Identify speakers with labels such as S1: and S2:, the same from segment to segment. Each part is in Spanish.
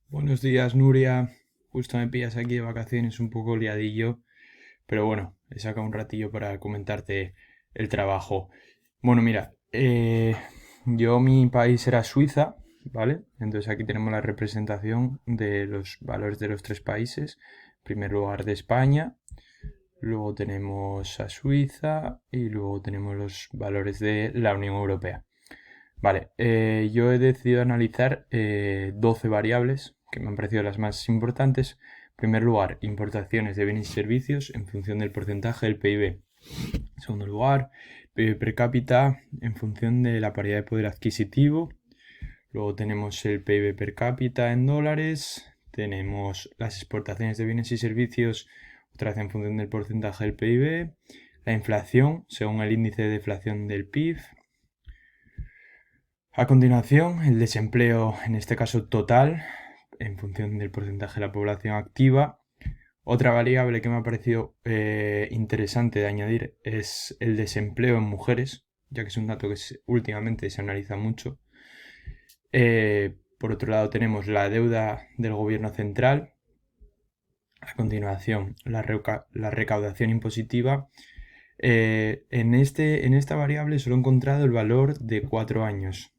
S1: Buenos días, Nuria. Justo me pillas aquí de vacaciones, un poco liadillo, pero bueno, he sacado un ratillo para comentarte el trabajo. Bueno, mira, mi país era Suiza, ¿vale? Entonces aquí tenemos la representación de los valores de los tres países. En primer lugar de España, luego tenemos a Suiza y luego tenemos los valores de la Unión Europea. Vale, yo he decidido analizar 12 variables que me han parecido las más importantes. En primer lugar, importaciones de bienes y servicios en función del porcentaje del PIB. En segundo lugar, PIB per cápita en función de la paridad de poder adquisitivo. Luego tenemos el PIB per cápita en dólares. Tenemos las exportaciones de bienes y servicios, otra vez en función del porcentaje del PIB. La inflación, según el índice de deflación del PIB. A continuación, el desempleo, en este caso total, en función del porcentaje de la población activa. Otra variable que me ha parecido interesante de añadir es el desempleo en mujeres, ya que es un dato que últimamente se analiza mucho. Por otro lado, tenemos la deuda del gobierno central. A continuación, la recaudación impositiva. En esta variable solo he encontrado el valor de 4 años,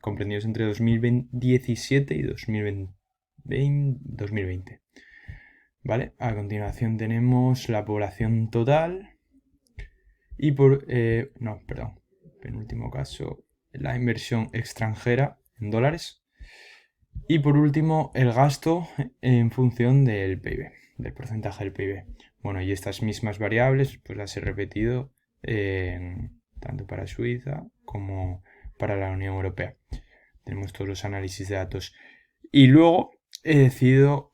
S1: comprendidos entre 2017 y 2020. ¿Vale? A continuación tenemos la población total y penúltimo caso, la inversión extranjera en dólares. Y por último, el gasto en función del PIB, del porcentaje del PIB. Bueno, y estas mismas variables pues las he repetido tanto para Suiza como para la Unión Europea. Tenemos todos los análisis de datos. Y luego he decidido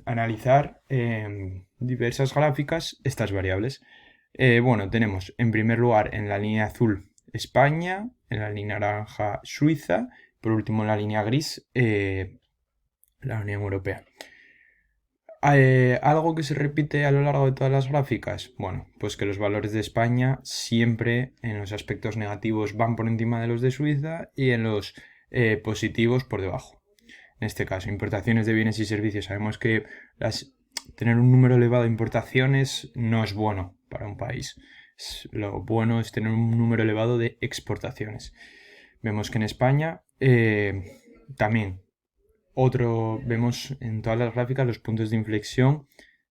S1: analizar en diversas gráficas estas variables. Bueno, tenemos en primer lugar en la línea azul España, en la línea naranja Suiza, por último en la línea gris la Unión Europea. ¿Algo que se repite a lo largo de todas las gráficas? Bueno, pues que los valores de España siempre en los aspectos negativos van por encima de los de Suiza y en los positivos por debajo. En este caso, importaciones de bienes y servicios. Sabemos que tener un número elevado de importaciones no es bueno para un país. Lo bueno es tener un número elevado de exportaciones. Vemos que en España también vemos en todas las gráficas los puntos de inflexión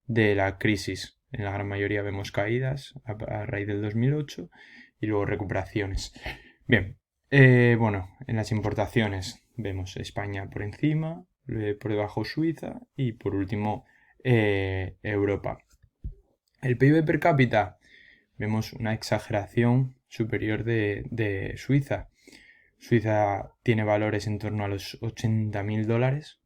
S1: de la crisis. En la gran mayoría vemos caídas a raíz del 2008 y luego recuperaciones. Bien, bueno, en las importaciones vemos España por encima, por debajo Suiza y por último Europa. El PIB per cápita, vemos una exageración superior de Suiza. Suiza tiene valores en torno a los 80.000 dólares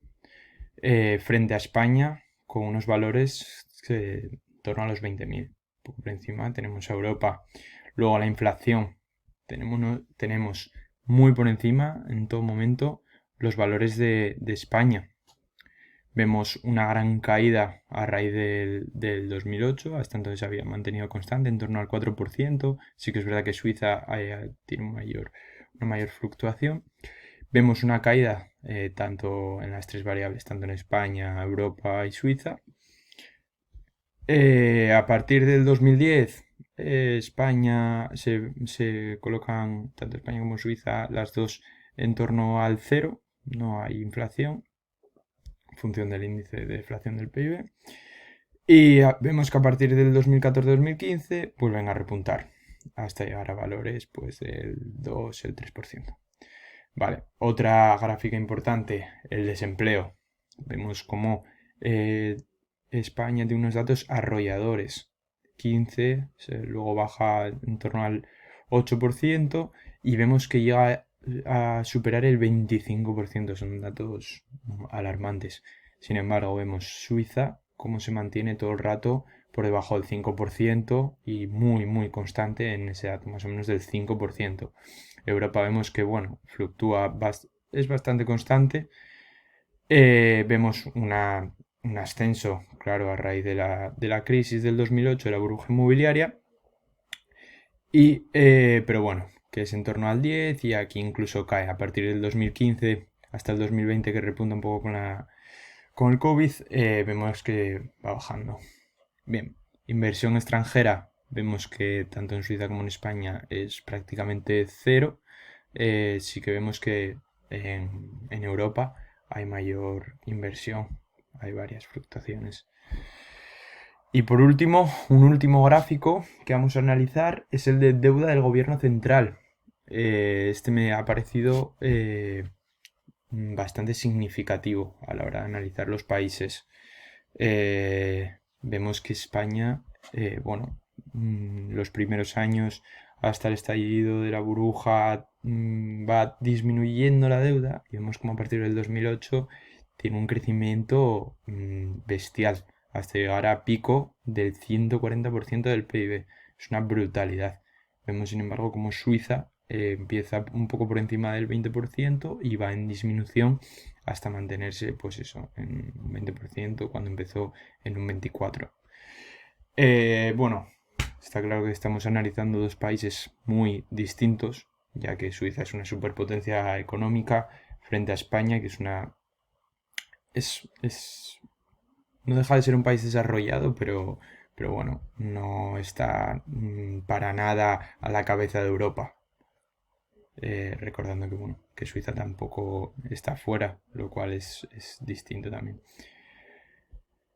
S1: frente a España con unos valores en torno a los 20.000. Poco por encima tenemos a Europa. Luego la inflación. Tenemos muy por encima en todo momento los valores de España. Vemos una gran caída a raíz del 2008, hasta entonces había mantenido constante en torno al 4%. Sí que es verdad que Suiza tiene una mayor fluctuación. Vemos una caída tanto en las tres variables, tanto en España, Europa y Suiza. A partir del 2010, España se colocan, tanto España como Suiza, las dos en torno al cero, no hay inflación, en función del índice de deflación del PIB. Y vemos que a partir del 2014-2015 vuelven a repuntar hasta llegar a valores pues del 2, el 3%. Vale, otra gráfica importante, el desempleo. Vemos cómo España tiene unos datos arrolladores. 15, luego baja en torno al 8% y vemos que llega a superar el 25%. Son datos alarmantes. Sin embargo, vemos Suiza cómo se mantiene todo el rato por debajo del 5% y muy, muy constante en ese dato, más o menos del 5%. Europa vemos que, bueno, es bastante constante. Vemos un ascenso, claro, a raíz de la crisis del 2008, de la burbuja inmobiliaria. Pero bueno, que es en torno al 10 y aquí incluso cae a partir del 2015 hasta el 2020 que repunta un poco con el COVID, vemos que va bajando. Bien, inversión extranjera, vemos que tanto en Suiza como en España es prácticamente cero. Sí que vemos que en Europa hay mayor inversión, hay varias fluctuaciones. Y por último, un último gráfico que vamos a analizar es el de deuda del gobierno central. Este me ha parecido bastante significativo a la hora de analizar los países. Vemos que España, bueno, los primeros años hasta el estallido de la burbuja va disminuyendo la deuda y vemos como a partir del 2008 tiene un crecimiento bestial hasta llegar a pico del 140% del PIB. Es una brutalidad. Vemos, sin embargo, como Suiza empieza un poco por encima del 20% y va en disminución hasta mantenerse, pues eso, en un 20% cuando empezó en un 24%. Bueno, está claro que estamos analizando dos países muy distintos, ya que Suiza es una superpotencia económica frente a España, que es una... no deja de ser un país desarrollado, pero bueno, no está para nada a la cabeza de Europa. Recordando que, bueno, que Suiza tampoco está fuera, lo cual es distinto también.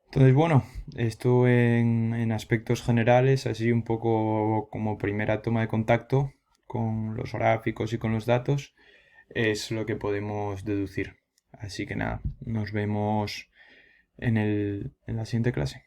S1: Entonces, bueno, esto en aspectos generales, así un poco como primera toma de contacto con los gráficos y con los datos, es lo que podemos deducir. Así que nada, nos vemos en la siguiente clase.